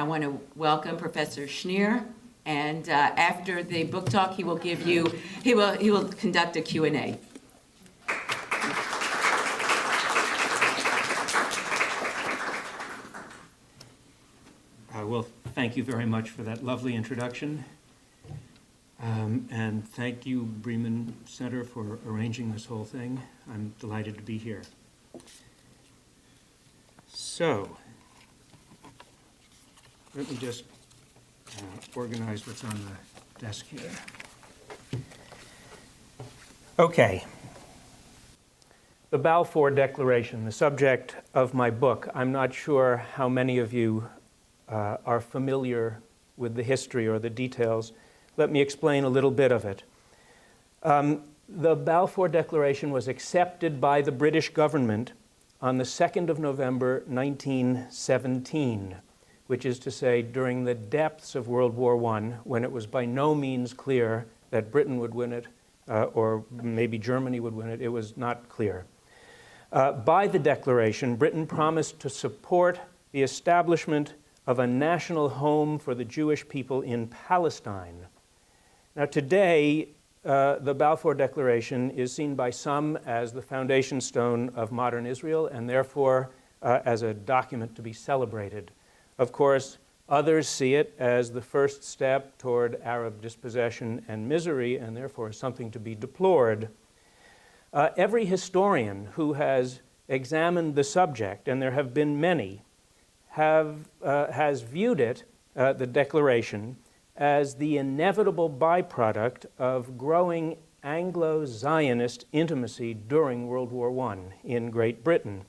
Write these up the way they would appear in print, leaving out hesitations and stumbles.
I want to welcome Professor Schneer. And after the book talk, he will conduct a Q&A. Well, thank you very much for that lovely introduction. And thank you, Bremen Center, for arranging this whole thing. I'm delighted to be here. So, let me just organize what's on the desk here. Okay. The Balfour Declaration, the subject of my book. I'm not sure how many of you are familiar with the history or the details. Let me explain a little bit of it. The Balfour Declaration was accepted by the British government on the 2nd of November, 1917, which is to say during the depths of World War I, when it was by no means clear that Britain would win it, or maybe Germany would win it. It was not clear. By the declaration, Britain promised to support the establishment of a national home for the Jewish people in Palestine. Now today, the Balfour Declaration is seen by some as the foundation stone of modern Israel and therefore as a document to be celebrated. Of course, others see it as the first step toward Arab dispossession and misery and therefore something to be deplored. Every historian who has examined the subject, and there have been many, has viewed it, the Declaration, as the inevitable byproduct of growing Anglo-Zionist intimacy during World War I in Great Britain.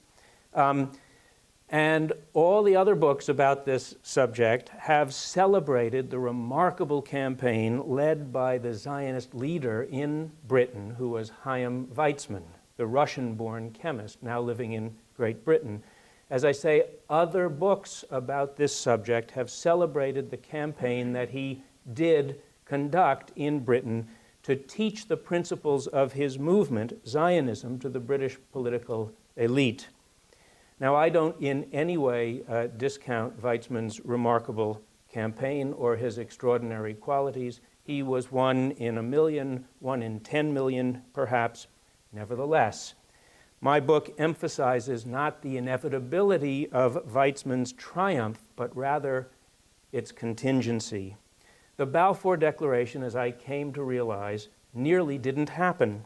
And all the other books about this subject have celebrated the remarkable campaign led by the Zionist leader in Britain, who was Chaim Weizmann, the Russian-born chemist now living in Great Britain. As I say, other books about this subject have celebrated the campaign that he did conduct in Britain to teach the principles of his movement, Zionism, to the British political elite. Now, I don't in any way discount Weizmann's remarkable campaign or his extraordinary qualities. He was one in a million, one in 10 million, perhaps. Nevertheless, my book emphasizes not the inevitability of Weizmann's triumph, but rather its contingency. The Balfour Declaration, as I came to realize, nearly didn't happen.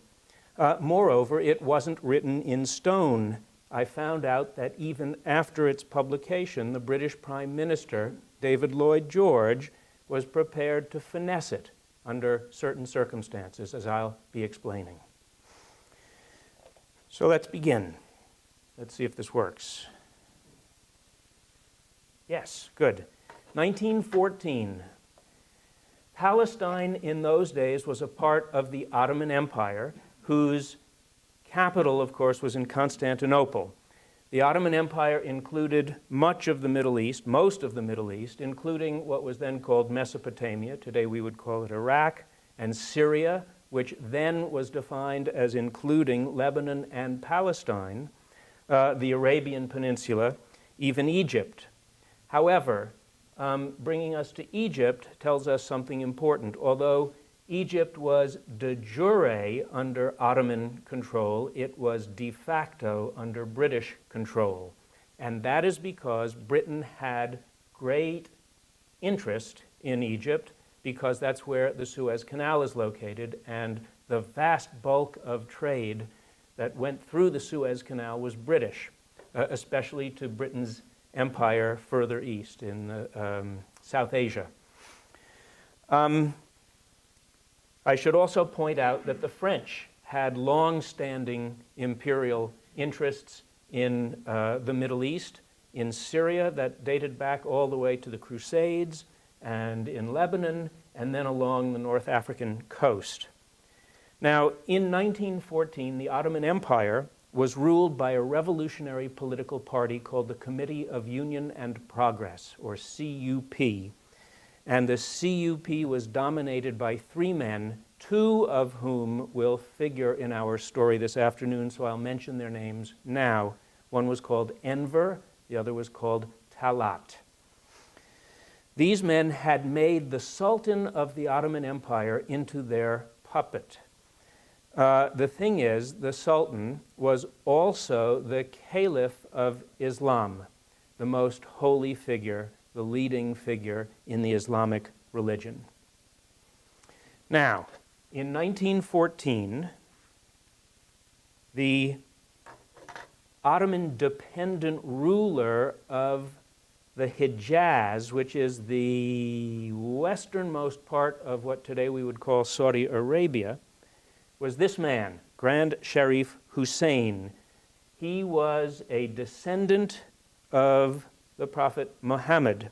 Moreover, it wasn't written in stone. I found out that even after its publication, the British Prime Minister, David Lloyd George, was prepared to finesse it under certain circumstances, as I'll be explaining. So let's begin. Let's see if this works. Yes, good. 1914. Palestine in those days was a part of the Ottoman Empire, whose capital, of course, was in Constantinople. The Ottoman Empire included much of the Middle East, most of the Middle East, including what was then called Mesopotamia. Today we would call it Iraq, and Syria, which then was defined as including Lebanon and Palestine, the Arabian Peninsula, even Egypt. However, bringing us to Egypt tells us something important. Although Egypt was de jure under Ottoman control, it was de facto under British control. And that is because Britain had great interest in Egypt, because that's where the Suez Canal is located, and the vast bulk of trade that went through the Suez Canal was British, especially to Britain's empire further east in South Asia. I should also point out that the French had long-standing imperial interests in the Middle East, in Syria that dated back all the way to the Crusades, and in Lebanon, and then along the North African coast. Now, in 1914, the Ottoman Empire was ruled by a revolutionary political party called the Committee of Union and Progress, or CUP. And the CUP was dominated by three men, two of whom will figure in our story this afternoon, so I'll mention their names now. One was called Enver, the other was called Talat. These men had made the Sultan of the Ottoman Empire into their puppet. The thing is, the Sultan was also the Caliph of Islam, the most holy figure, the leading figure in the Islamic religion. Now, in 1914, the Ottoman dependent ruler of the Hijaz, which is the westernmost part of what today we would call Saudi Arabia, was this man, Grand Sharif Hussein. He was a descendant of the Prophet Muhammad,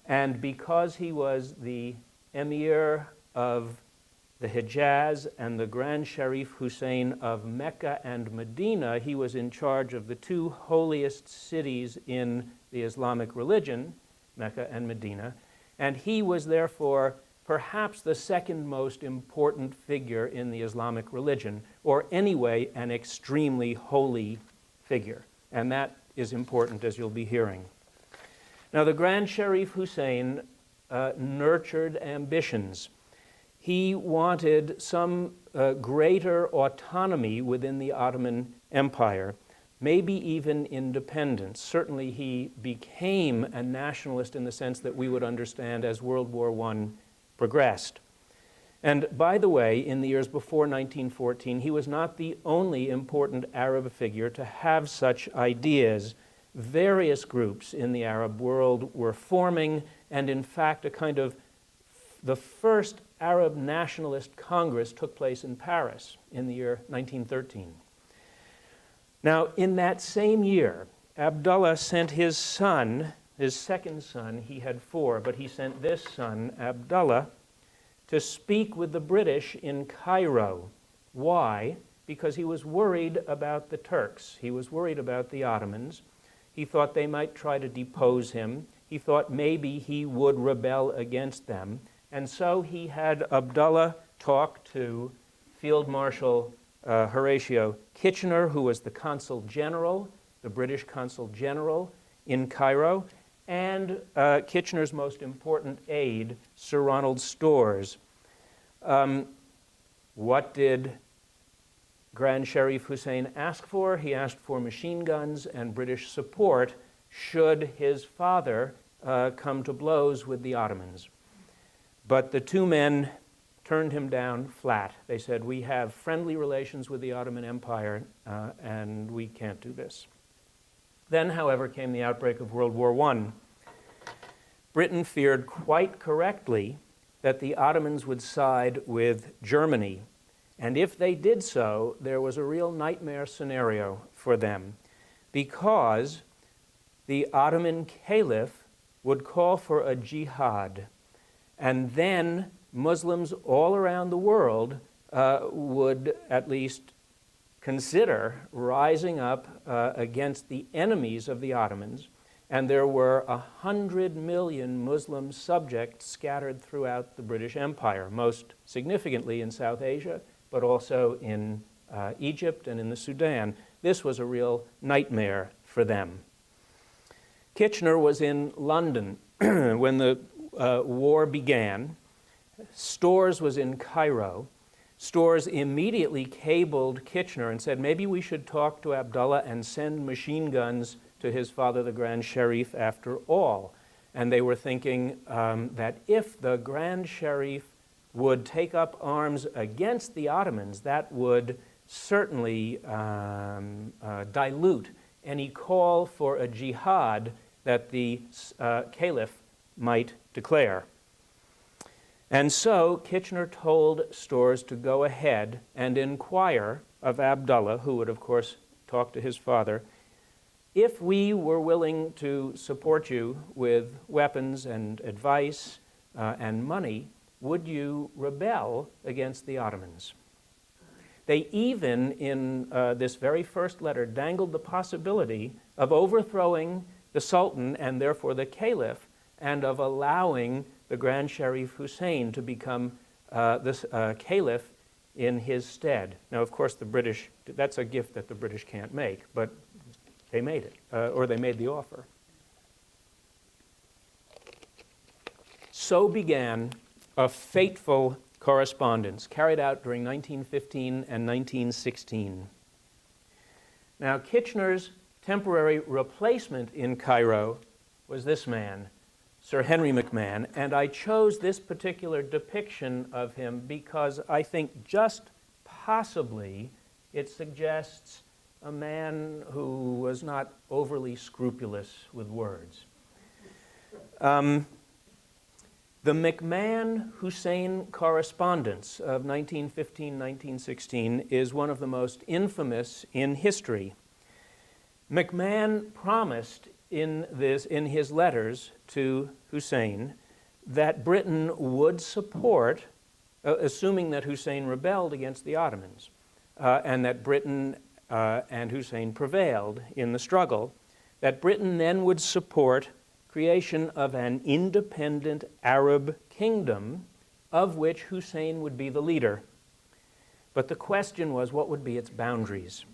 and because he was the emir of the Hijaz and the Grand Sharif Hussein of Mecca and Medina, he was in charge of the two holiest cities in the Islamic religion, Mecca and Medina, and he was therefore perhaps the second most important figure in the Islamic religion, or anyway, an extremely holy figure. And that is important, as you'll be hearing. Now, the Grand Sharif Hussein nurtured ambitions. He wanted some greater autonomy within the Ottoman Empire, maybe even independence. Certainly he became a nationalist in the sense that we would understand as World War I progressed. And by the way, in the years before 1914, he was not the only important Arab figure to have such ideas. Various groups in the Arab world were forming, and in fact, a kind of the first Arab Nationalist Congress took place in Paris in the year 1913. Now, in that same year, Abdullah sent his son, his second son, he had four, but he sent this son, Abdullah, to speak with the British in Cairo. Why? Because he was worried about the Turks. He was worried about the Ottomans. He thought they might try to depose him. He thought maybe he would rebel against them. And so he had Abdullah talk to Field Marshal Horatio Kitchener, who was the consul general, the British consul general in Cairo, and Kitchener's most important aide, Sir Ronald Storrs. What did Grand Sharif Hussein ask for? He asked for machine guns and British support should his father come to blows with the Ottomans. But the two men turned him down flat. They said, we have friendly relations with the Ottoman Empire, and we can't do this. Then, however, came the outbreak of World War I. Britain feared quite correctly that the Ottomans would side with Germany. And if they did so, there was a real nightmare scenario for them, because the Ottoman Caliph would call for a jihad, and then Muslims all around the world would at least consider rising up against the enemies of the Ottomans, and there were 100 million Muslim subjects scattered throughout the British Empire, most significantly in South Asia, but also in Egypt and in the Sudan. This was a real nightmare for them. Kitchener was in London when the war began. Storrs was in Cairo. Storrs immediately cabled Kitchener and said, maybe we should talk to Abdullah and send machine guns to his father, the Grand Sharif, after all. And they were thinking that if the Grand Sharif would take up arms against the Ottomans, that would certainly dilute any call for a jihad that the Caliph might declare. And so Kitchener told Storrs to go ahead and inquire of Abdullah, who would, of course, talk to his father, if we were willing to support you with weapons and advice and money, would you rebel against the Ottomans? They even, in this very first letter, dangled the possibility of overthrowing the Sultan and therefore the Caliph, and of allowing the Grand Sharif Hussein to become the Caliph in his stead. Now, of course, the British, that's a gift that the British can't make, but they made it, or they made the offer. So began a fateful correspondence carried out during 1915 and 1916. Now, Kitchener's temporary replacement in Cairo was this man, Sir Henry McMahon, and I chose this particular depiction of him because I think just possibly it suggests a man who was not overly scrupulous with words. The McMahon-Hussein correspondence of 1915-1916 is one of the most infamous in history. McMahon promised in his letters to Hussein that Britain would support, assuming that Hussein rebelled against the Ottomans, and that Britain and Hussein prevailed in the struggle, that Britain then would support creation of an independent Arab kingdom of which Hussein would be the leader. But the question was, what would be its boundaries?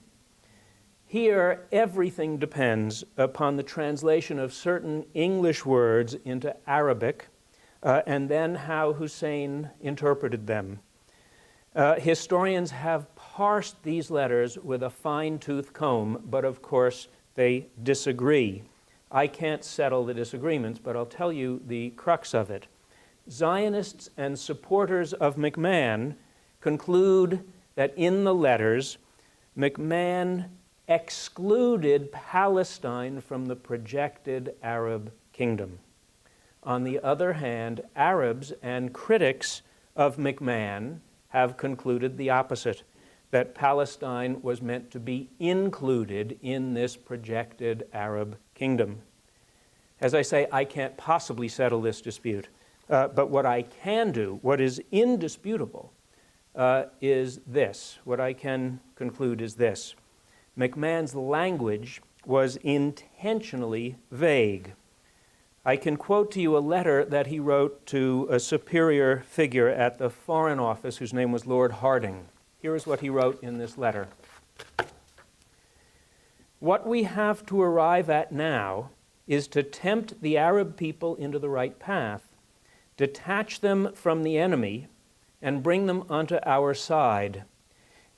Here, everything depends upon the translation of certain English words into Arabic, and then how Hussein interpreted them. Historians have parsed these letters with a fine-tooth comb, but of course they disagree. I can't settle the disagreements, but I'll tell you the crux of it. Zionists and supporters of McMahon conclude that in the letters, McMahon excluded Palestine from the projected Arab kingdom. On the other hand, Arabs and critics of McMahon have concluded the opposite, that Palestine was meant to be included in this projected Arab kingdom. As I say, I can't possibly settle this dispute, but what I can do, what is indisputable, is this. What I can conclude is this. McMahon's language was intentionally vague. I can quote to you a letter that he wrote to a superior figure at the Foreign Office whose name was Lord Harding. Here is what he wrote in this letter. What we have to arrive at now is to tempt the Arab people into the right path, detach them from the enemy, and bring them onto our side.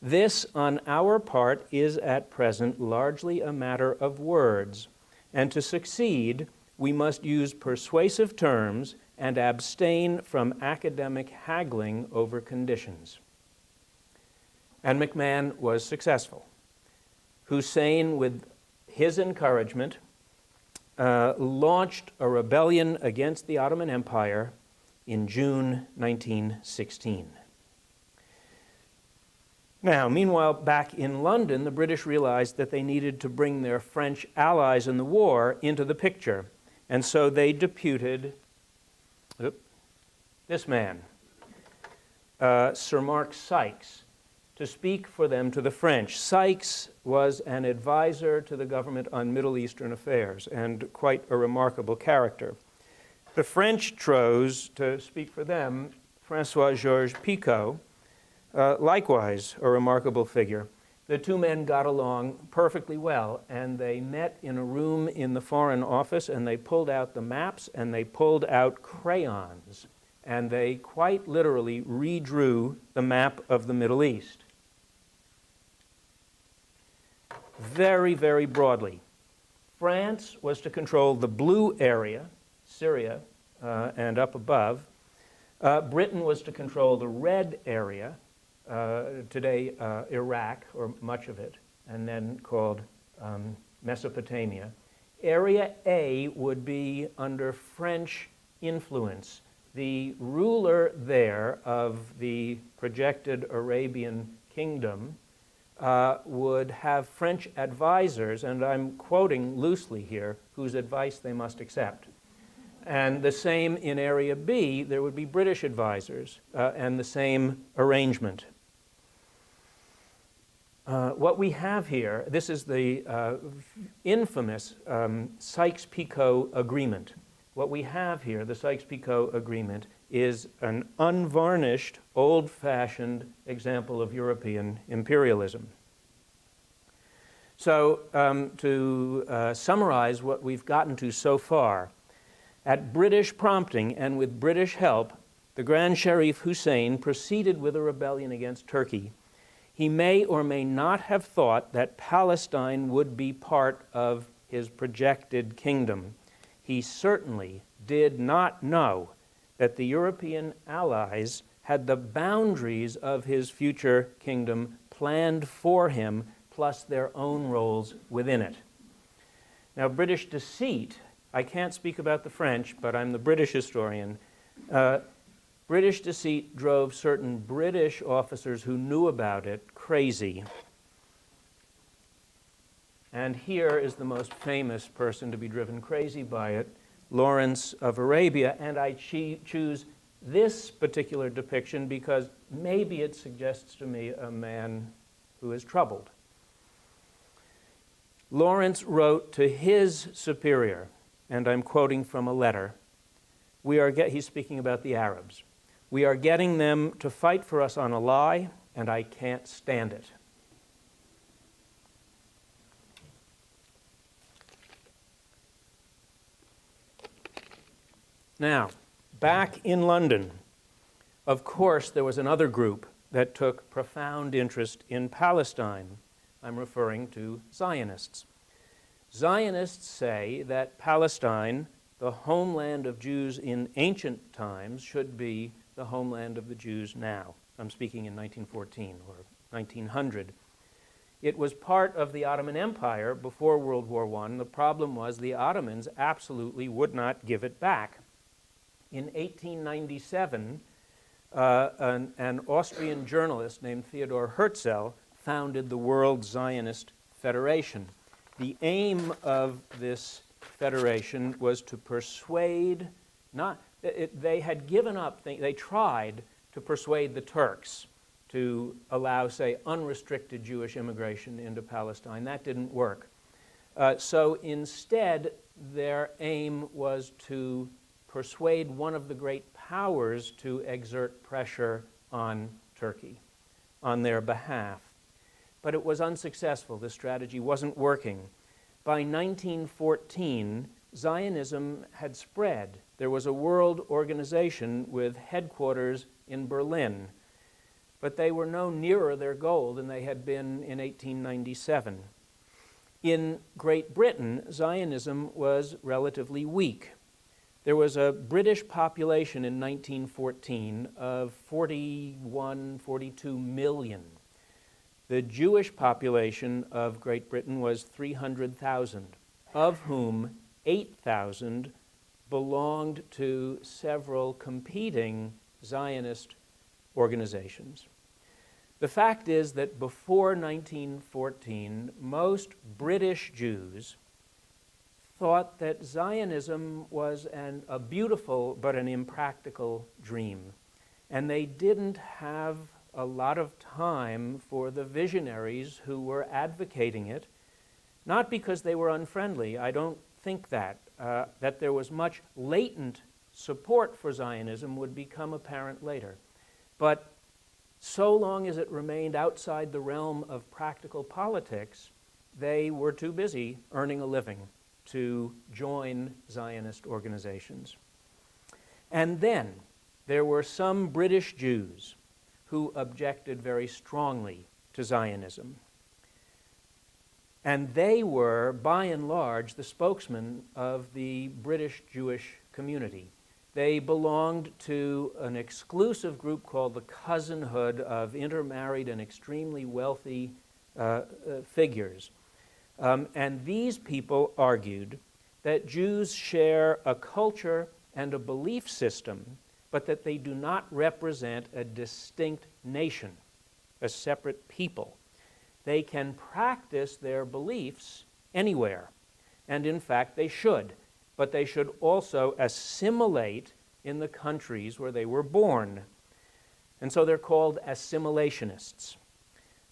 This, on our part, is at present largely a matter of words, and to succeed, we must use persuasive terms and abstain from academic haggling over conditions. And McMahon was successful. Hussein, with his encouragement, launched a rebellion against the Ottoman Empire in June 1916. Now, meanwhile, back in London, the British realized that they needed to bring their French allies in the war into the picture, and so they deputed this man, Sir Mark Sykes, to speak for them to the French. Sykes was an advisor to the government on Middle Eastern affairs and quite a remarkable character. The French chose to speak for them François-Georges Picot, likewise a remarkable figure. The two men got along perfectly well, and they met in a room in the Foreign Office, and they pulled out the maps, and they pulled out crayons, and they quite literally redrew the map of the Middle East. Very, very broadly. France was to control the blue area, Syria, and up above. Britain was to control the red area, today Iraq, or much of it, and then called Mesopotamia. Area A would be under French influence. The ruler there of the projected Arabian kingdom would have French advisors, and I'm quoting loosely here, whose advice they must accept. And the same in Area B, there would be British advisors, and the same arrangement. What we have here, this is the infamous Sykes-Picot Agreement. What we have here, the Sykes-Picot Agreement, is an unvarnished, old-fashioned example of European imperialism. So to summarize what we've gotten to so far, At British prompting and with British help, the Grand Sharif Hussein proceeded with a rebellion against Turkey. He may or may not have thought that Palestine would be part of his projected kingdom. He certainly did not know that the European allies had the boundaries of his future kingdom planned for him, plus their own roles within it. Now, British deceit, I can't speak about the French, but I'm the British historian. British deceit drove certain British officers who knew about it crazy. And here is the most famous person to be driven crazy by it, Lawrence of Arabia. And I choose this particular depiction because maybe it suggests to me a man who is troubled. Lawrence wrote to his superior, and I'm quoting from a letter. He's speaking about the Arabs. We are getting them to fight for us on a lie, and I can't stand it. Now, back in London, of course, there was another group that took profound interest in Palestine. I'm referring to Zionists. Zionists say that Palestine, the homeland of Jews in ancient times, should be the homeland of the Jews now. I'm speaking in 1914 or 1900. It was part of the Ottoman Empire before World War I. The problem was the Ottomans absolutely would not give it back. In 1897, an Austrian journalist named Theodor Herzl founded the World Zionist Federation. The aim of this federation was to persuade, they had given up, they tried to persuade the Turks to allow, say, unrestricted Jewish immigration into Palestine. That didn't work. So instead, their aim was to persuade one of the great powers to exert pressure on Turkey on their behalf. But it was unsuccessful. The strategy wasn't working. By 1914, Zionism had spread. There was a world organization with headquarters in Berlin, but they were no nearer their goal than they had been in 1897. In Great Britain, Zionism was relatively weak. There was a British population in 1914 of 41, 42 million. The Jewish population of Great Britain was 300,000, of whom 8,000 belonged to several competing Zionist organizations. The fact is that before 1914, most British Jews thought that Zionism was a beautiful but an impractical dream. And they didn't have a lot of time for the visionaries who were advocating it, not because they were unfriendly. I don't think that. That there was much latent support for Zionism would become apparent later. But so long as it remained outside the realm of practical politics, they were too busy earning a living to join Zionist organizations. And then there were some British Jews who objected very strongly to Zionism. And they were, by and large, the spokesmen of the British Jewish community. They belonged to an exclusive group called the Cousinhood of intermarried and extremely wealthy figures. And these people argued that Jews share a culture and a belief system, but that they do not represent a distinct nation, a separate people. They can practice their beliefs anywhere, and in fact they should, but they should also assimilate in the countries where they were born. And so they're called assimilationists.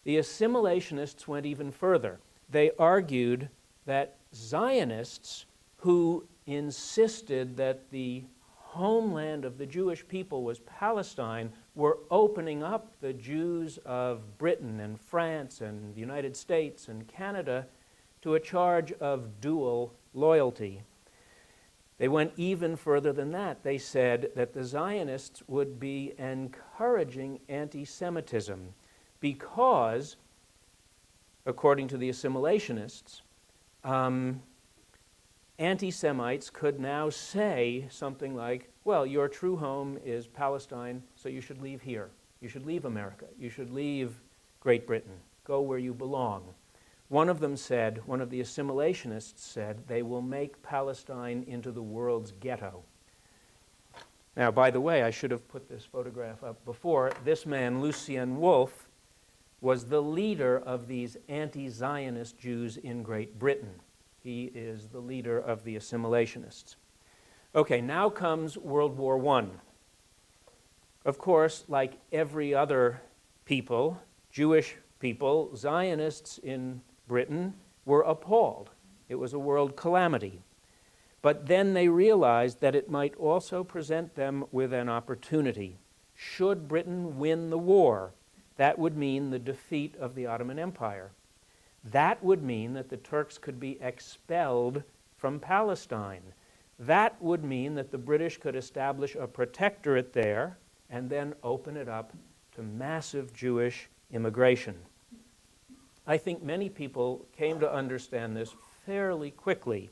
The assimilationists went even further. They argued that Zionists who insisted that the homeland of the Jewish people was Palestine were opening up the Jews of Britain and France and the United States and Canada to a charge of dual loyalty. They went even further than that. They said that the Zionists would be encouraging anti-Semitism because, according to the assimilationists, anti-Semites could now say something like, well, your true home is Palestine, so you should leave here. You should leave America. You should leave Great Britain. Go where you belong. One of them said, one of the assimilationists said, they will make Palestine into the world's ghetto. Now, by the way, I should have put this photograph up before. This man, Lucien Wolfe, was the leader of these anti-Zionist Jews in Great Britain. He is the leader of the assimilationists. Okay, now comes World War I. Of course, like every other people, Jewish people, Zionists in Britain were appalled. It was a world calamity. But then they realized that it might also present them with an opportunity. Should Britain win the war, that would mean the defeat of the Ottoman Empire. That would mean that the Turks could be expelled from Palestine. That would mean that the British could establish a protectorate there and then open it up to massive Jewish immigration. I think many people came to understand this fairly quickly.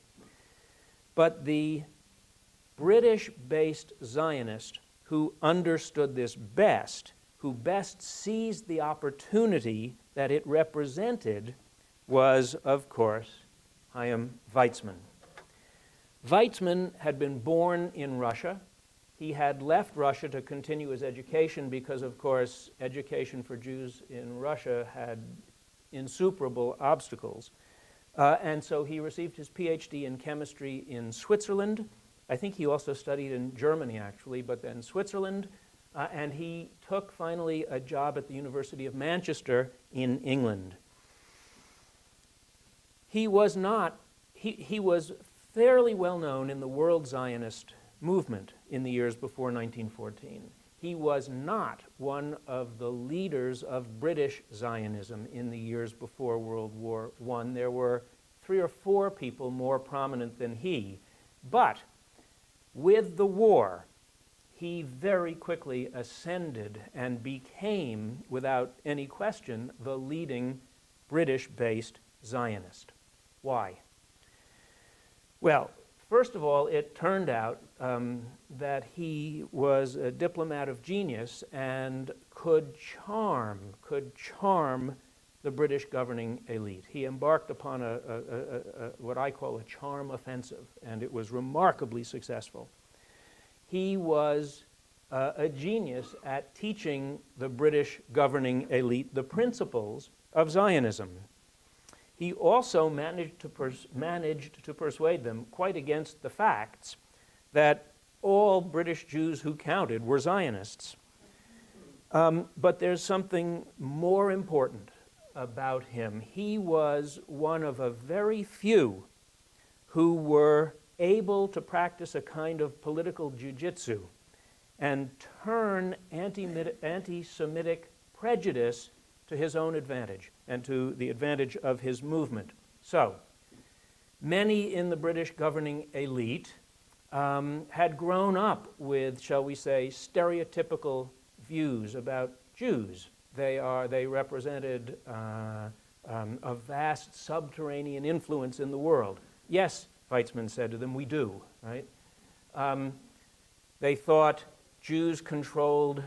But the British-based Zionist who understood this best, who best seized the opportunity that it represented, was, of course, Chaim Weizmann. Weizmann had been born in Russia. He had left Russia to continue his education because, of course, education for Jews in Russia had insuperable obstacles. And so he received his PhD in chemistry in Switzerland. I think he also studied in Germany, actually, but then Switzerland. And he took, finally, a job at the University of Manchester in England. He was fairly well known in the world Zionist movement in the years before 1914. He was not one of the leaders of British Zionism in the years before World War I. There were 3 or 4 people more prominent than he. But with the war, he very quickly ascended and became, without any question, the leading British-based Zionist. Why? Well, first of all, it turned out that he was a diplomat of genius and could charm the British governing elite. He embarked upon what I call a charm offensive, and it was remarkably successful. He was a genius at teaching the British governing elite the principles of Zionism. He also managed to persuade them, quite against the facts, that all British Jews who counted were Zionists. But there's something more important about him. He was one of a very few who were able to practice a kind of political jujitsu and turn anti-Semitic prejudice to his own advantage and to the advantage of his movement. So, many in the British governing elite had grown up with, shall we say, stereotypical views about Jews. They represented a vast subterranean influence in the world. Yes, Weizmann said to them, we do, right? They thought Jews controlled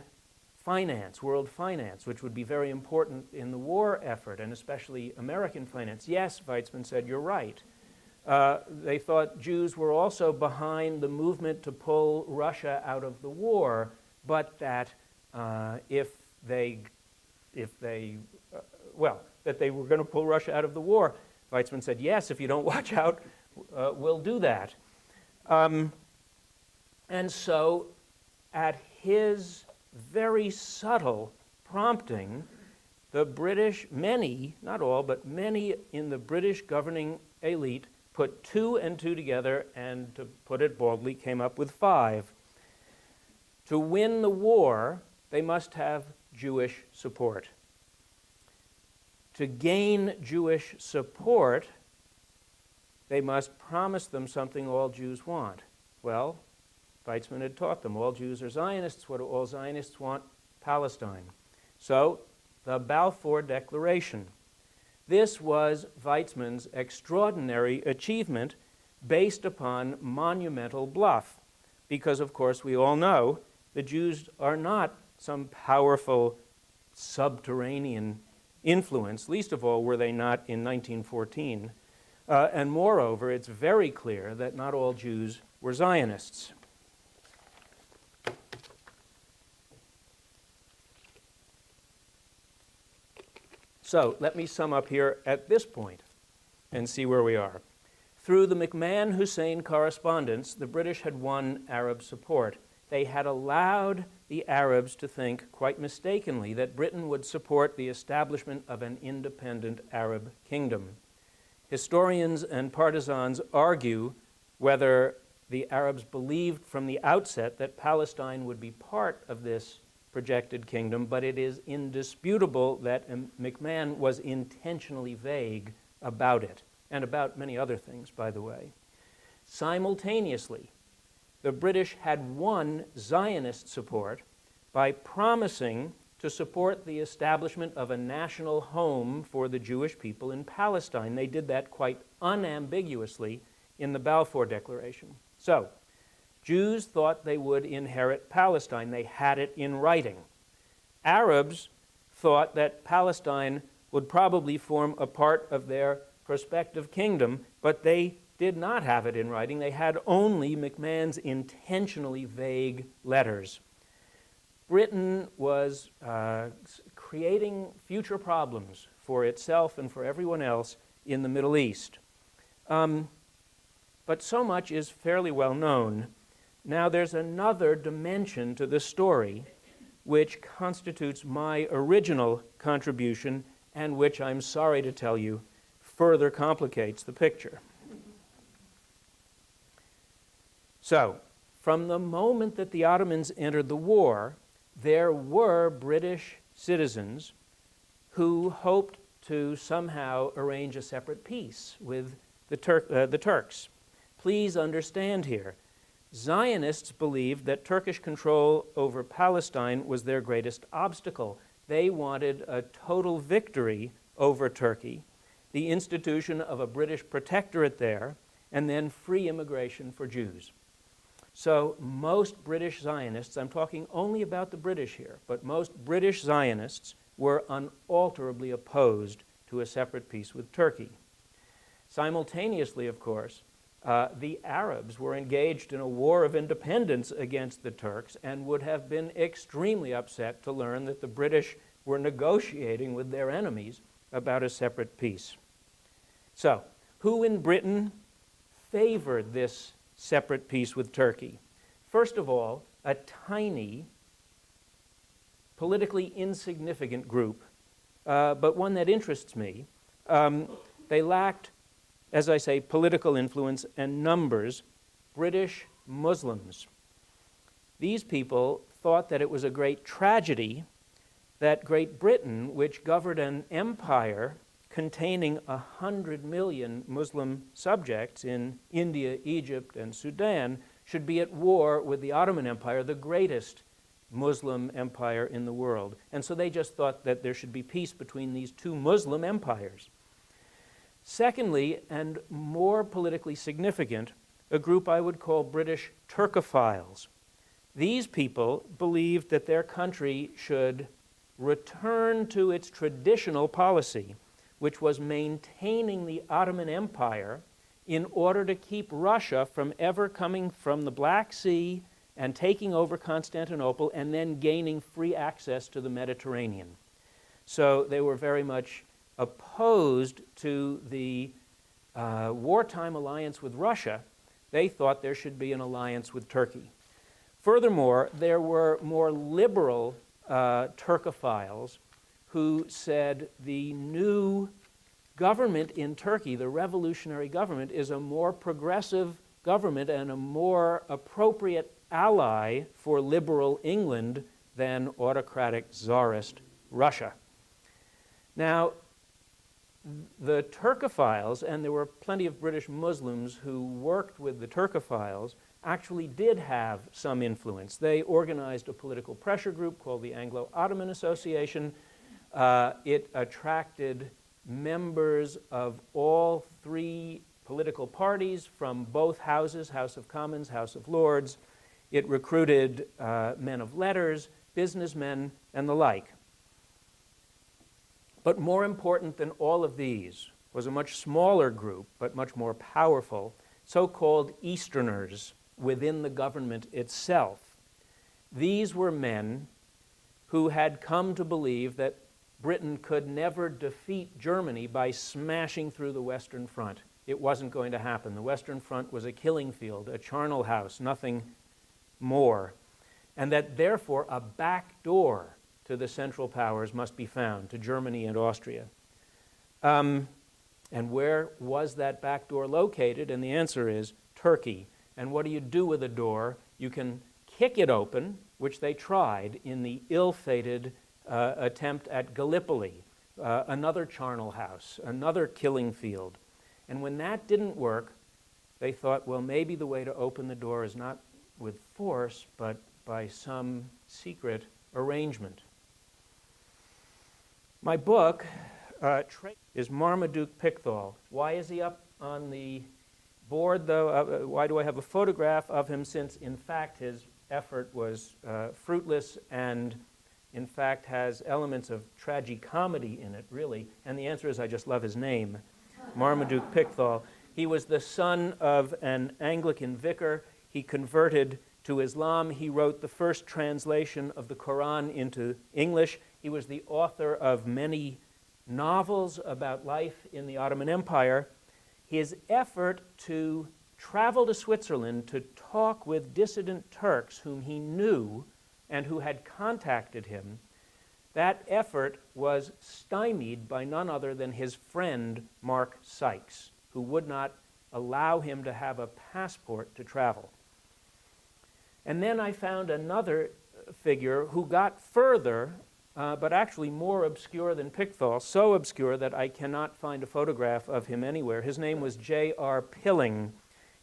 finance, world finance, which would be very important in the war effort, and especially American finance. Yes, Weizmann said, you're right. They thought Jews were also behind the movement to pull Russia out of the war, but that that they were going to pull Russia out of the war. Weizmann said, yes, if you don't watch out, we'll do that. And so at his very subtle prompting, the British, many, not all, but many in the British governing elite put 2 and 2 together and, to put it baldly, came up with 5. To win the war, they must have Jewish support. To gain Jewish support, they must promise them something all Jews want. Well, Weizmann had taught them all Jews are Zionists. What do all Zionists want? Palestine. So, the Balfour Declaration. This was Weizmann's extraordinary achievement based upon monumental bluff, because, of course, we all know the Jews are not some powerful subterranean influence, least of all were they not in 1914. And moreover, it's very clear that not all Jews were Zionists. So let me sum up here at this point and see where we are. Through the McMahon-Hussein correspondence, the British had won Arab support. They had allowed the Arabs to think, quite mistakenly, that Britain would support the establishment of an independent Arab kingdom. Historians and partisans argue whether the Arabs believed from the outset that Palestine would be part of this projected kingdom, but it is indisputable that McMahon was intentionally vague about it, and about many other things, by the way. Simultaneously, the British had won Zionist support by promising to support the establishment of a national home for the Jewish people in Palestine. They did that quite unambiguously in the Balfour Declaration. So, Jews thought they would inherit Palestine. They had it in writing. Arabs thought that Palestine would probably form a part of their prospective kingdom, but they did not have it in writing. They had only McMahon's intentionally vague letters. Britain was creating future problems for itself and for everyone else in the Middle East. But so much is fairly well known. Now there's another dimension to the story which constitutes my original contribution and which, I'm sorry to tell you, further complicates the picture. So, from the moment that the Ottomans entered the war, there were British citizens who hoped to somehow arrange a separate peace with the Turks. Please understand here, Zionists believed that Turkish control over Palestine was their greatest obstacle. They wanted a total victory over Turkey, the institution of a British protectorate there, and then free immigration for Jews. So most British Zionists, I'm talking only about the British here, but most British Zionists were unalterably opposed to a separate peace with Turkey. Simultaneously, of course, the Arabs were engaged in a war of independence against the Turks and would have been extremely upset to learn that the British were negotiating with their enemies about a separate peace. So, who in Britain favored this separate peace with Turkey? First of all, a tiny, politically insignificant group, but one that interests me. They lacked, as I say, political influence and numbers, British Muslims. These people thought that it was a great tragedy that Great Britain, which governed an empire containing 100 million Muslim subjects in India, Egypt, and Sudan, should be at war with the Ottoman Empire, the greatest Muslim empire in the world. And so they just thought that there should be peace between these two Muslim empires. Secondly, and more politically significant, a group I would call British Turkophiles. These people believed that their country should return to its traditional policy, which was maintaining the Ottoman Empire in order to keep Russia from ever coming from the Black Sea and taking over Constantinople and then gaining free access to the Mediterranean. So they were very much opposed to the wartime alliance with Russia. They thought there should be an alliance with Turkey. Furthermore, there were more liberal Turkophiles who said the new government in Turkey, the revolutionary government, is a more progressive government and a more appropriate ally for liberal England than autocratic czarist Russia. Now, the Turkophiles, and there were plenty of British Muslims who worked with the Turkophiles, actually did have some influence. They organized a political pressure group called the Anglo-Ottoman Association. It attracted members of all three political parties from both houses, House of Commons, House of Lords. It recruited men of letters, businessmen, and the like. But more important than all of these was a much smaller group, but much more powerful, so-called Easterners within the government itself. These were men who had come to believe that Britain could never defeat Germany by smashing through the Western Front. It wasn't going to happen. The Western Front was a killing field, a charnel house, nothing more. And that therefore a back door to the Central Powers must be found, to Germany and Austria. And where was that back door located? And the answer is Turkey. And what do you do with a door? You can kick it open, which they tried in the ill-fated attempt at Gallipoli, another charnel house, another killing field. And when that didn't work, they thought, well, maybe the way to open the door is not with force, but by some secret arrangement. My book is Marmaduke Pickthall. Why is he up on the board, though? Why do I have a photograph of him, since, in fact, his effort was fruitless and, in fact, has elements of tragicomedy in it, really? And the answer is I just love his name, Marmaduke Pickthall. He was the son of an Anglican vicar. He converted to Islam. He wrote the first translation of the Quran into English. He was the author of many novels about life in the Ottoman Empire. His effort to travel to Switzerland to talk with dissident Turks whom he knew and who had contacted him, that effort was stymied by none other than his friend Mark Sykes, who would not allow him to have a passport to travel. And then I found another figure who got further, but actually more obscure than Pickthall, so obscure that I cannot find a photograph of him anywhere. His name was J.R. Pilling.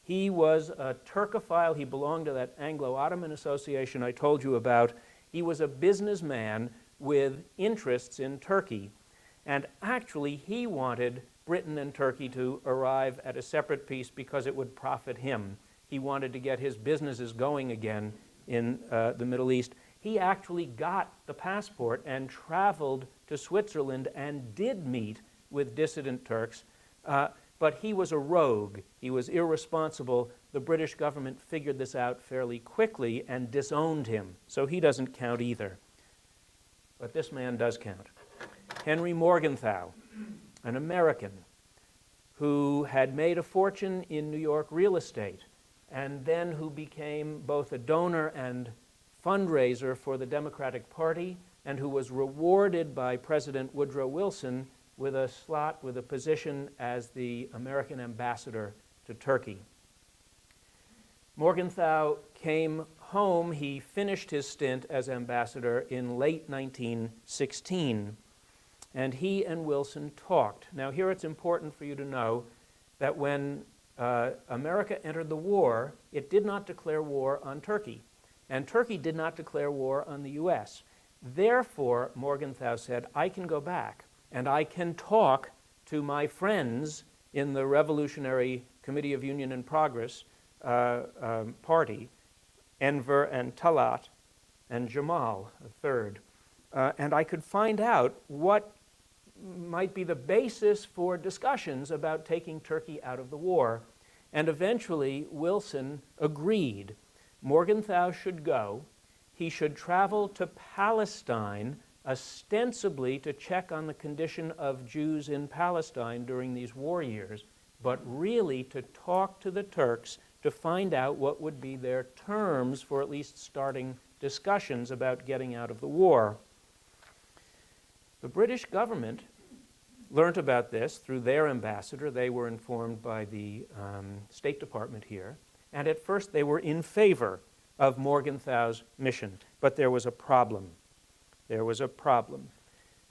He was a Turkophile. He belonged to that Anglo-Ottoman Association I told you about. He was a businessman with interests in Turkey. And actually, he wanted Britain and Turkey to arrive at a separate peace because it would profit him. He wanted to get his businesses going again in the Middle East. He actually got the passport and traveled to Switzerland and did meet with dissident Turks, but he was a rogue. He was irresponsible. The British government figured this out fairly quickly and disowned him, so he doesn't count either. But this man does count. Henry Morgenthau, an American who had made a fortune in New York real estate, and then who became both a donor and fundraiser for the Democratic Party, and who was rewarded by President Woodrow Wilson with a slot, with a position as the American ambassador to Turkey. Morgenthau came home. He finished his stint as ambassador in late 1916, and he and Wilson talked. Now, here it's important for you to know that when America entered the war, it did not declare war on Turkey, and Turkey did not declare war on the U.S. Therefore, Morgenthau said, I can go back and I can talk to my friends in the Revolutionary Committee of Union and Progress party, Enver and Talat and Jamal, a third, and I could find out what might be the basis for discussions about taking Turkey out of the war. And eventually, Wilson agreed. Morgenthau should go. He should travel to Palestine, ostensibly to check on the condition of Jews in Palestine during these war years, but really to talk to the Turks to find out what would be their terms for at least starting discussions about getting out of the war. The British government learned about this through their ambassador. They were informed by the State Department here. And at first they were in favor of Morgenthau's mission. But there was a problem. There was a problem.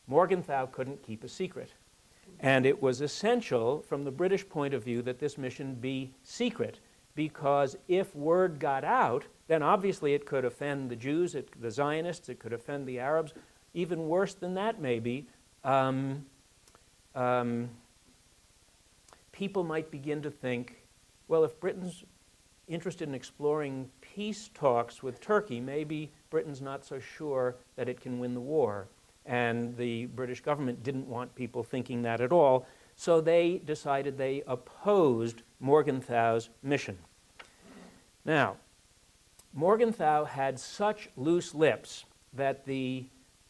Morgenthau couldn't keep a secret. And it was essential from the British point of view that this mission be secret. because if word got out, then obviously it could offend the Jews, the Zionists, it could offend the Arabs. Even worse than that, maybe, people might begin to think, well, if Britain's interested in exploring peace talks with Turkey, maybe Britain's not so sure that it can win the war. And the British government didn't want people thinking that at all, so they decided they opposed Morgenthau's mission. Now, Morgenthau had such loose lips that the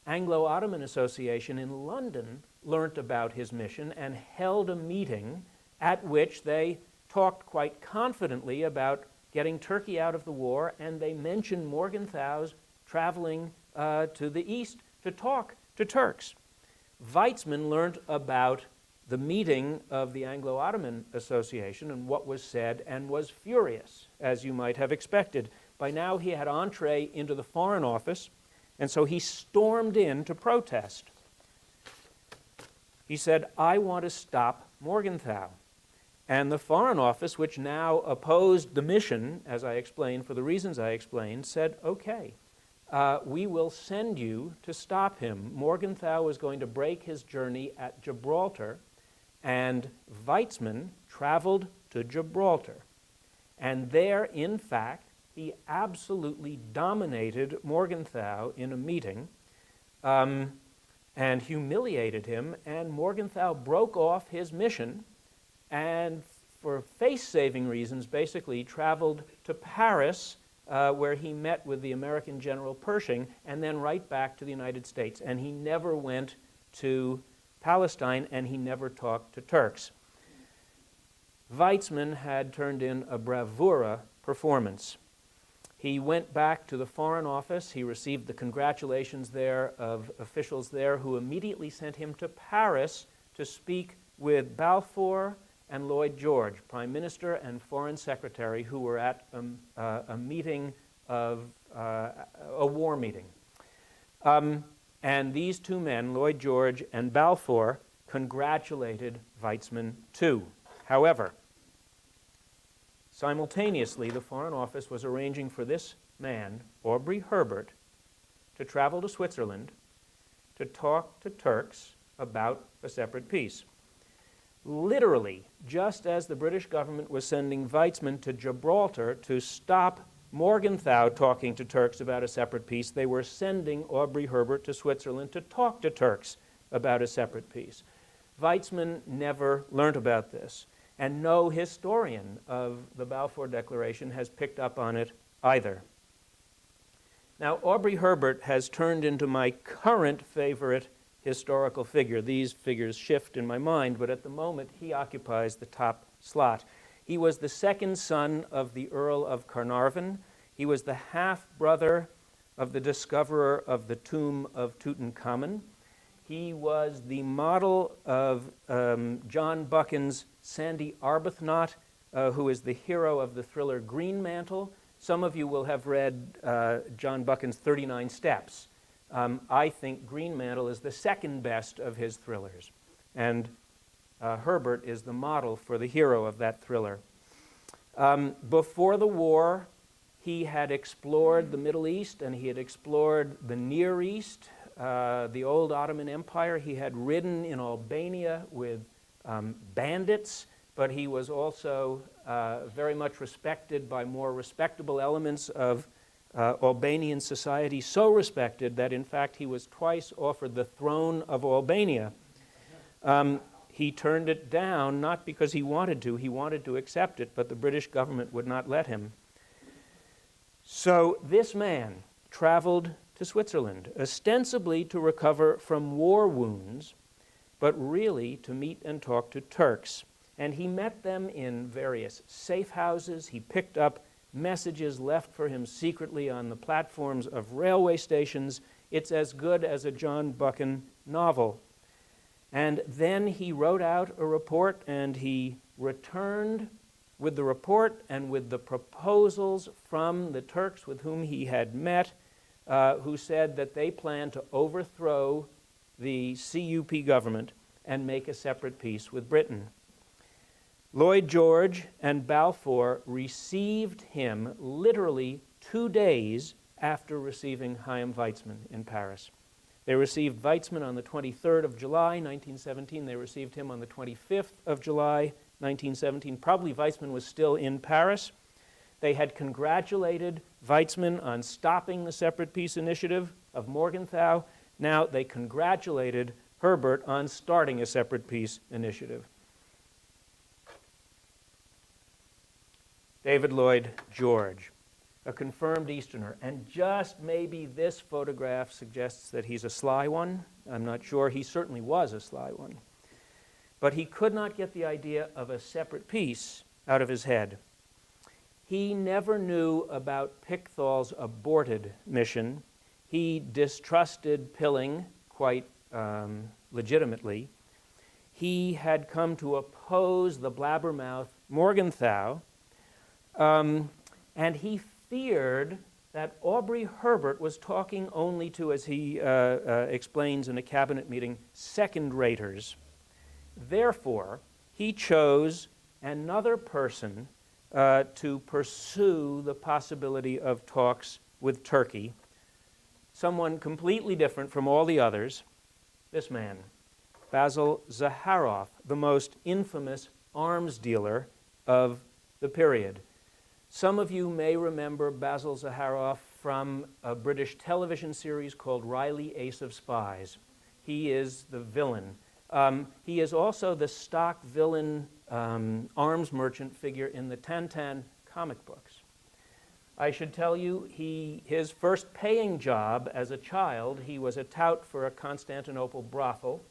Anglo-Ottoman Association in London learnt about his mission and held a meeting at which they talked quite confidently about getting Turkey out of the war, and they mentioned Morgenthau's traveling to the east to talk to Turks. Weizmann learned about the meeting of the Anglo-Ottoman Association and what was said, and was furious, as you might have expected. By now he had entree into the Foreign Office, and so he stormed in to protest. He said, "I want to stop Morgenthau." And the Foreign Office, which now opposed the mission, as I explained, for the reasons I explained, said, okay, we will send you to stop him. Morgenthau was going to break his journey at Gibraltar, and Weizmann traveled to Gibraltar. And there, in fact, he absolutely dominated Morgenthau in a meeting and humiliated him, and Morgenthau broke off his mission and, for face-saving reasons, basically traveled to Paris, where he met with the American General Pershing, and then right back to the United States. And he never went to Palestine, and he never talked to Turks. Weizmann had turned in a bravura performance. He went back to the Foreign Office. He received the congratulations there of officials there, who immediately sent him to Paris to speak with Balfour and Lloyd George, Prime Minister and Foreign Secretary, who were at a meeting of a war meeting. And these two men, Lloyd George and Balfour, congratulated Weizmann too. However, simultaneously, the Foreign Office was arranging for this man, Aubrey Herbert, to travel to Switzerland to talk to Turks about a separate peace. Literally, just as the British government was sending Weizmann to Gibraltar to stop Morgenthau talking to Turks about a separate peace, they were sending Aubrey Herbert to Switzerland to talk to Turks about a separate peace. Weizmann never learned about this, and no historian of the Balfour Declaration has picked up on it either. Now, Aubrey Herbert has turned into my current favorite historical figure. These figures shift in my mind, but at the moment he occupies the top slot. He was the second son of the Earl of Carnarvon. He was the half-brother of the discoverer of the tomb of Tutankhamun. He was the model of John Buchan's Sandy Arbuthnot, who is the hero of the thriller Green Mantle. Some of you will have read John Buchan's 39 Steps. I think Green Mantle is the second best of his thrillers, and Herbert is the model for the hero of that thriller. Before the war, he had explored the Middle East, and he had explored the Near East, the old Ottoman Empire. He had ridden in Albania with bandits, but he was also very much respected by more respectable elements of Albanian society, so respected that in fact he was twice offered the throne of Albania. He turned it down, not because he wanted to accept it, but the British government would not let him. So this man traveled to Switzerland, ostensibly to recover from war wounds, but really to meet and talk to Turks. And he met them in various safe houses. He picked up messages left for him secretly on the platforms of railway stations. It's as good as a John Buchan novel. And then he wrote out a report, and he returned with the report and with the proposals from the Turks with whom he had met, who said that they planned to overthrow the CUP government and make a separate peace with Britain. Lloyd George and Balfour received him literally 2 days after receiving Chaim Weizmann in Paris. They received Weizmann on the 23rd of July, 1917. They received him on the 25th of July, 1917. Probably Weizmann was still in Paris. They had congratulated Weizmann on stopping the separate peace initiative of Morgenthau. Now they congratulated Herbert on starting a separate peace initiative. David Lloyd George, a confirmed Easterner, and just maybe this photograph suggests that he's a sly one. I'm not sure. He certainly was a sly one. But he could not get the idea of a separate peace out of his head. He never knew about Pichthal's aborted mission. He distrusted Pilling quite legitimately. He had come to oppose the blabbermouth Morgenthau, and he feared that Aubrey Herbert was talking only to, as he explains in a cabinet meeting, second-raters. Therefore, he chose another person to pursue the possibility of talks with Turkey, someone completely different from all the others, this man, Basil Zaharoff, the most infamous arms dealer of the period. Some of you may remember Basil Zaharoff from a British television series called Riley, Ace of Spies. He is the villain. He is also the stock villain arms merchant figure in the Tintin comic books. I should tell you, his first paying job as a child, he was a tout for a Constantinople brothel.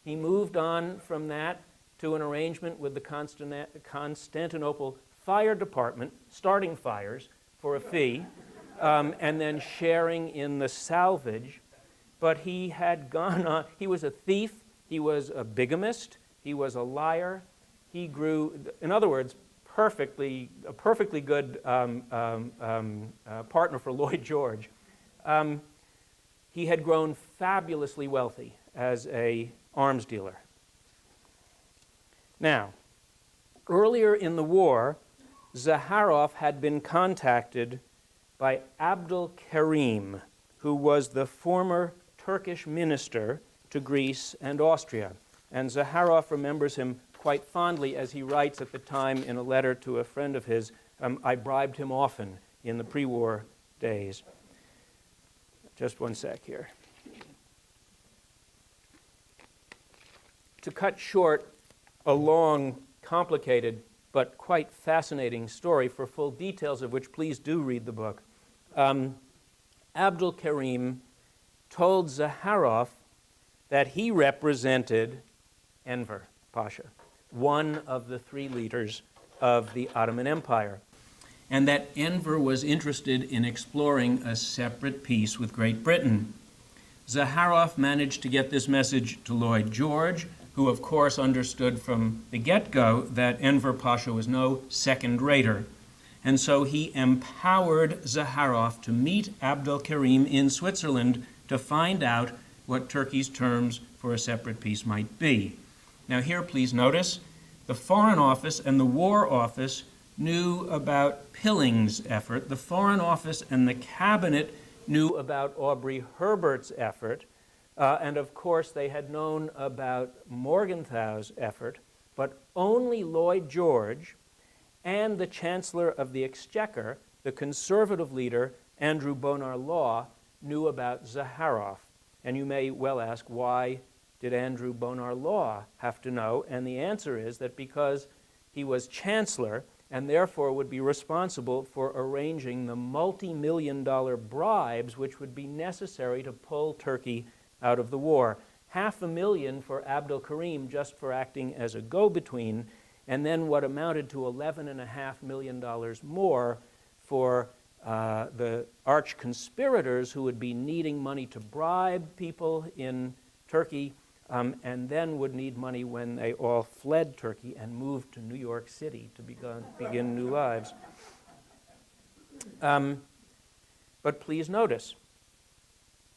He moved on from that to an arrangement with the Constantinople fire department, starting fires for a fee, and then sharing in the salvage. But he had gone on, he was a thief, he was a bigamist, he was a liar. He grew, in other words, a perfectly good partner for Lloyd George. He had grown fabulously wealthy as an arms dealer. Now, earlier in the war, Zaharoff had been contacted by Abdul Karim, who was the former Turkish minister to Greece and Austria. And Zaharoff remembers him quite fondly as he writes at the time in a letter to a friend of his, I bribed him often in the pre-war days. Just one sec here. To cut short a long, complicated, but quite fascinating story, for full details of which please do read the book, Abdul Karim told Zaharoff that he represented Enver Pasha, one of the three leaders of the Ottoman Empire, and that Enver was interested in exploring a separate peace with Great Britain. Zaharoff managed to get this message to Lloyd George, who of course understood from the get-go that Enver Pasha was no second-rater. And so he empowered Zaharoff to meet Abdul Karim in Switzerland to find out what Turkey's terms for a separate peace might be. Now here, please notice, the Foreign Office and the War Office knew about Pilling's effort. The Foreign Office and the Cabinet knew about Aubrey Herbert's effort. And of course, they had known about Morgenthau's effort, but only Lloyd George and the Chancellor of the Exchequer, the conservative leader, Andrew Bonar Law, knew about Zaharoff. And you may well ask, why did Andrew Bonar Law have to know? And the answer is that because he was Chancellor and therefore would be responsible for arranging the multi-million-dollar bribes which would be necessary to pull Turkey out of the war. $500,000 for Abdul Karim just for acting as a go-between, and then what amounted to $11.5 million more for the arch-conspirators who would be needing money to bribe people in Turkey, and then would need money when they all fled Turkey and moved to New York City to begin new lives. But please notice,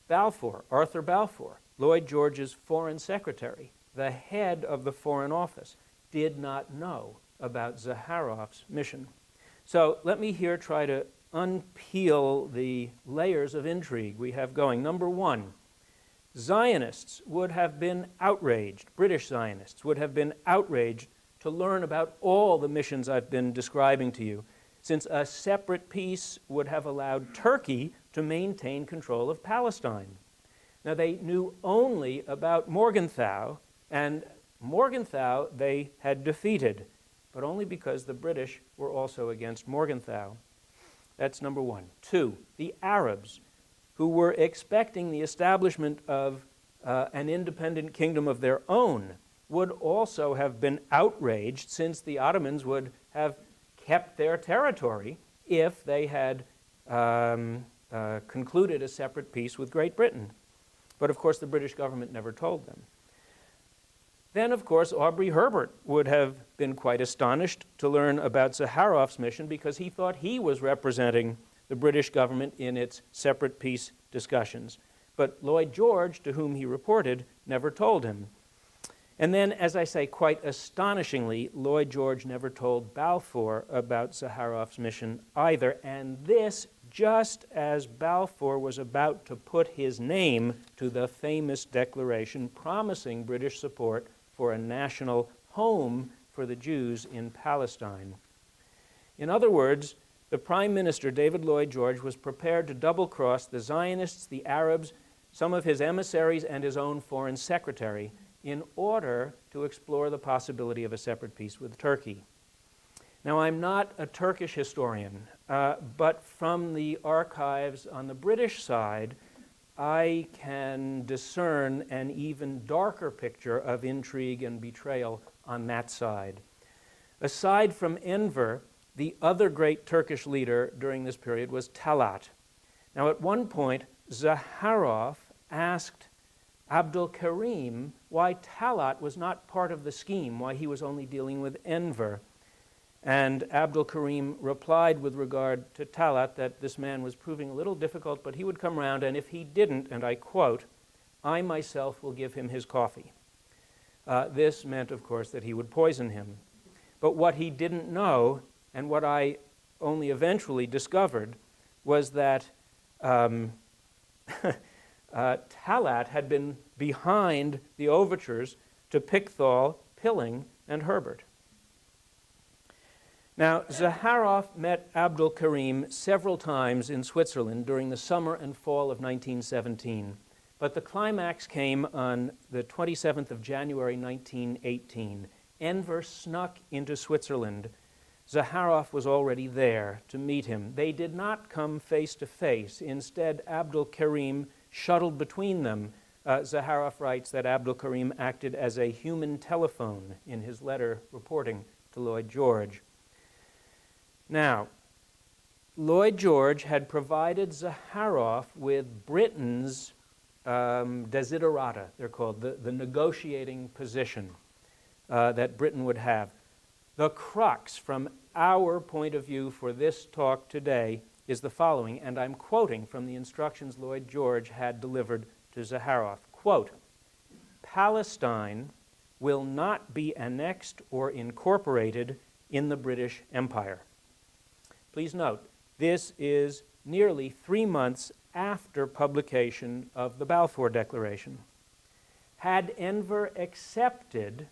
Balfour, Arthur Balfour, Lloyd George's foreign secretary, the head of the Foreign Office, did not know about Zaharof's mission. So let me here try to unpeel the layers of intrigue we have going. Number one, Zionists would have been outraged, British Zionists would have been outraged to learn about all the missions I've been describing to you, since a separate peace would have allowed Turkey to maintain control of Palestine. Now, they knew only about Morgenthau, and Morgenthau they had defeated, but only because the British were also against Morgenthau. That's number one. Two, the Arabs, who were expecting the establishment of an independent kingdom of their own, would also have been outraged, since the Ottomans would have kept their territory if they had concluded a separate peace with Great Britain. But of course, the British government never told them. Then, of course, Aubrey Herbert would have been quite astonished to learn about Zaharof's mission, because he thought he was representing the British government in its separate peace discussions. But Lloyd George, to whom he reported, never told him. And then, as I say, quite astonishingly, Lloyd George never told Balfour about Zaharof's mission either, and this just as Balfour was about to put his name to the famous declaration promising British support for a national home for the Jews in Palestine. In other words, the Prime Minister, David Lloyd George, was prepared to double-cross the Zionists, the Arabs, some of his emissaries, and his own foreign secretary in order to explore the possibility of a separate peace with Turkey. Now, I'm not a Turkish historian, but from the archives on the British side, I can discern an even darker picture of intrigue and betrayal on that side. Aside from Enver, the other great Turkish leader during this period was Talat. Now, at one point, Zaharof asked Abdul Karim why Talat was not part of the scheme, why he was only dealing with Enver. And Abdul Karim replied with regard to Talat that this man was proving a little difficult, but he would come round, and if he didn't, and I quote, "I myself will give him his coffee." This meant, of course, that he would poison him. But what he didn't know, and what I only eventually discovered, was that Talat had been behind the overtures to Pickthall, Pilling, and Herbert. Now, Zaharof met Abdul Karim several times in Switzerland during the summer and fall of 1917, but the climax came on the 27th of January 1918. Enver snuck into Switzerland. Zaharof was already there to meet him. They did not come face to face. Instead, Abdul Karim shuttled between them. Zaharof writes that Abdul Karim acted as a human telephone in his letter reporting to Lloyd George. Now, Lloyd George had provided Zaharof with Britain's desiderata, they're called, the negotiating position that Britain would have. The crux from our point of view for this talk today is the following, and I'm quoting from the instructions Lloyd George had delivered to Zaharof. Quote, "Palestine will not be annexed or incorporated in the British Empire." Please note, this is nearly 3 months after publication of the Balfour Declaration. Had Enver accepted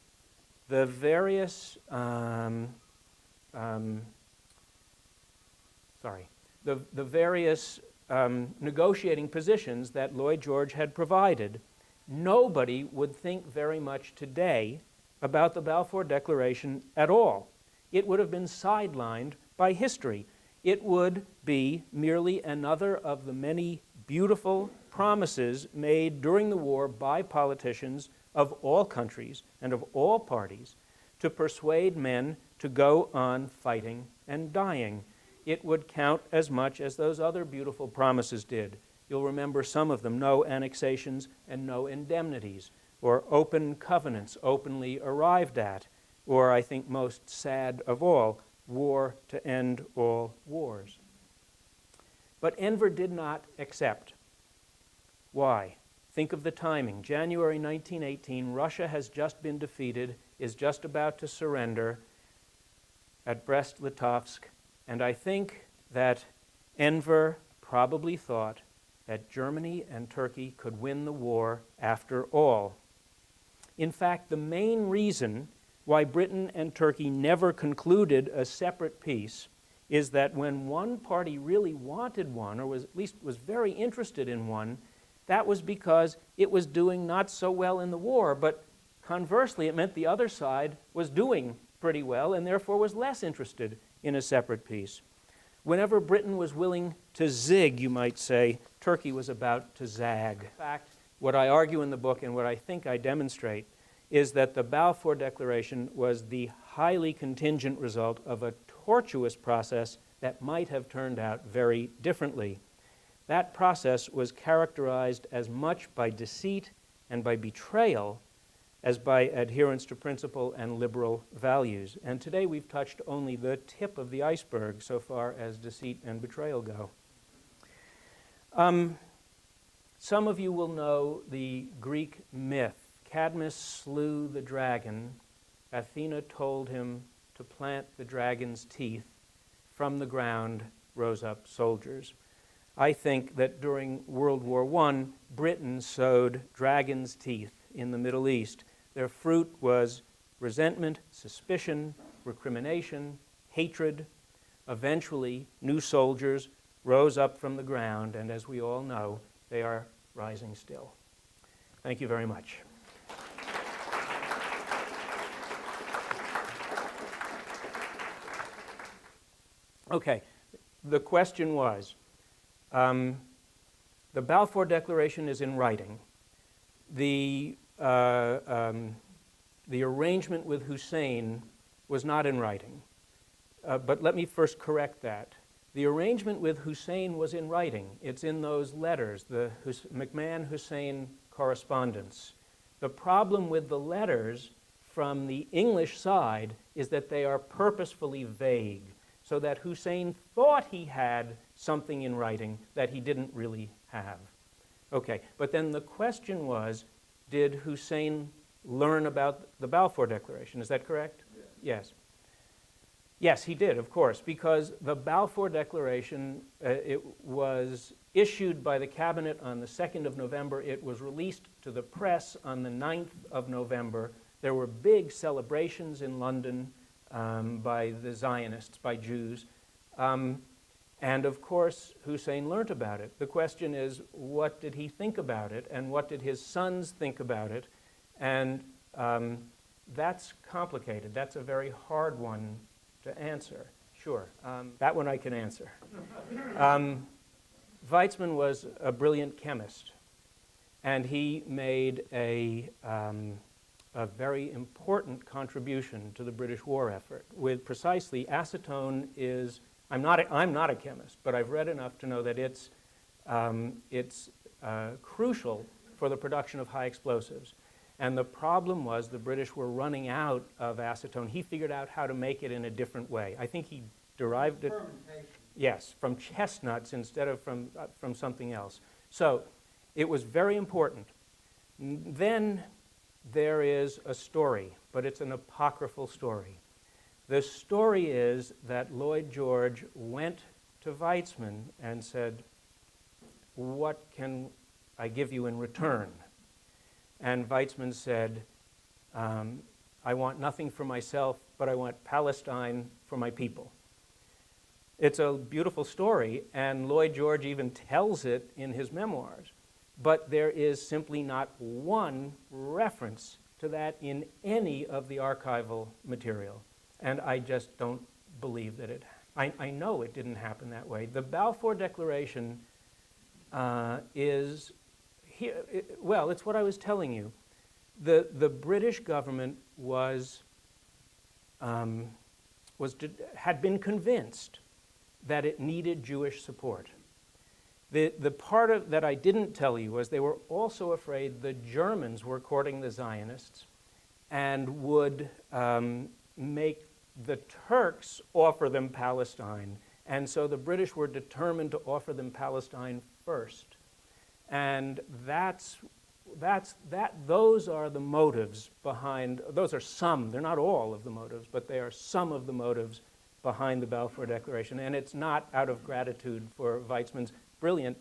the various negotiating positions that Lloyd George had provided, nobody would think very much today about the Balfour Declaration at all. It would have been sidelined by history. It would be merely another of the many beautiful promises made during the war by politicians of all countries and of all parties to persuade men to go on fighting and dying. It would count as much as those other beautiful promises did. You'll remember some of them: no annexations and no indemnities, or open covenants openly arrived at, or, I think most sad of all, war to end all wars. But Enver did not accept. Why? Think of the timing. January 1918, Russia has just been defeated is just about to surrender at Brest-Litovsk, and I think that Enver probably thought that Germany and Turkey could win the war after all. In fact, the main reason why Britain and Turkey never concluded a separate peace is that when one party really wanted one, or at least was very interested in one, that was because it was doing not so well in the war, but conversely, it meant the other side was doing pretty well and therefore was less interested in a separate peace. Whenever Britain was willing to zig, you might say, Turkey was about to zag. In fact, what I argue in the book and what I think I demonstrate is that the Balfour Declaration was the highly contingent result of a tortuous process that might have turned out very differently. That process was characterized as much by deceit and by betrayal as by adherence to principle and liberal values. And today we've touched only the tip of the iceberg so far as deceit and betrayal go. Some of you will know the Greek myth. Cadmus slew the dragon. Athena told him to plant the dragon's teeth. From the ground rose up soldiers. I think that during World War I, Britain sowed dragon's teeth in the Middle East. Their fruit was resentment, suspicion, recrimination, hatred. Eventually, new soldiers rose up from the ground, and as we all know, they are rising still. Thank you very much. Okay, the question was, the Balfour Declaration is in writing. The arrangement with Hussein was not in writing. But let me first correct that. The arrangement with Hussein was in writing. It's in those letters, the McMahon-Hussein correspondence. The problem with the letters from the English side is that they are purposefully vague, so that Hussein thought he had something in writing that he didn't really have. Okay, but then the question was, did Hussein learn about the Balfour Declaration? Is that correct? Yes. Yes, he did, of course, because the Balfour Declaration, it was issued by the cabinet on the 2nd of November. It was released to the press on the 9th of November. There were big celebrations in London by the Zionists, by Jews. And of course, Hussein learned about it. The question is, what did he think about it, and what did his sons think about it? And that's complicated. That's a very hard one to answer. Sure, that one I can answer. Weizmann was a brilliant chemist, and he made a very important contribution to the British war effort with precisely acetone is, I'm not a chemist, but I've read enough to know that it's crucial for the production of high explosives. And the problem was the British were running out of acetone. He figured out how to make it in a different way. I think he derived it, yes, from chestnuts instead of from something else. So it was very important. Then there is a story, but it's an apocryphal story. The story is that Lloyd George went to Weizmann and said, "What can I give you in return?" And Weizmann said, "I want nothing for myself, but I want Palestine for my people." It's a beautiful story, and Lloyd George even tells it in his memoirs. But there is simply not one reference to that in any of the archival material. And I just don't believe that I know it didn't happen that way. The Balfour Declaration is here, well, it's what I was telling you. The British government had been convinced that it needed Jewish support. The part that I didn't tell you was they were also afraid the Germans were courting the Zionists and would make the Turks offer them Palestine. And so the British were determined to offer them Palestine first. And that's those are the motives behind, those are some, they're not all of the motives, but they are some of the motives behind the Balfour Declaration, and it's not out of gratitude for Weizmann's brilliant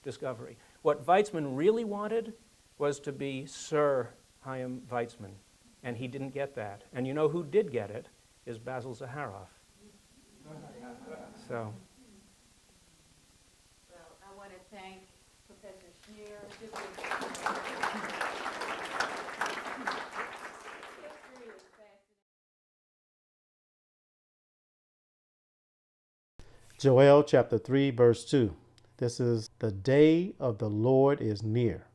discovery. What Weizmann really wanted was to be Sir Chaim Weizmann, and he didn't get that. And you know who did get it is Basil Zaharoff. So. Well, I want to thank Professor Schneer. Joel chapter 3, verse 2. This is the day of the Lord is near.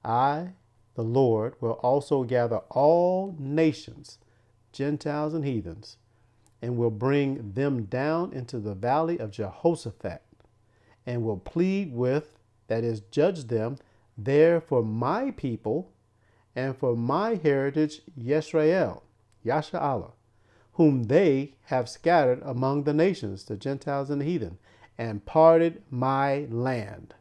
I, the Lord, will also gather all nations, Gentiles and heathens, and will bring them down into the valley of Jehoshaphat, and will plead with, that is, judge them there for my people and for my heritage, Yisrael, Yasha whom they have scattered among the nations, the Gentiles and the heathen, and parted my land.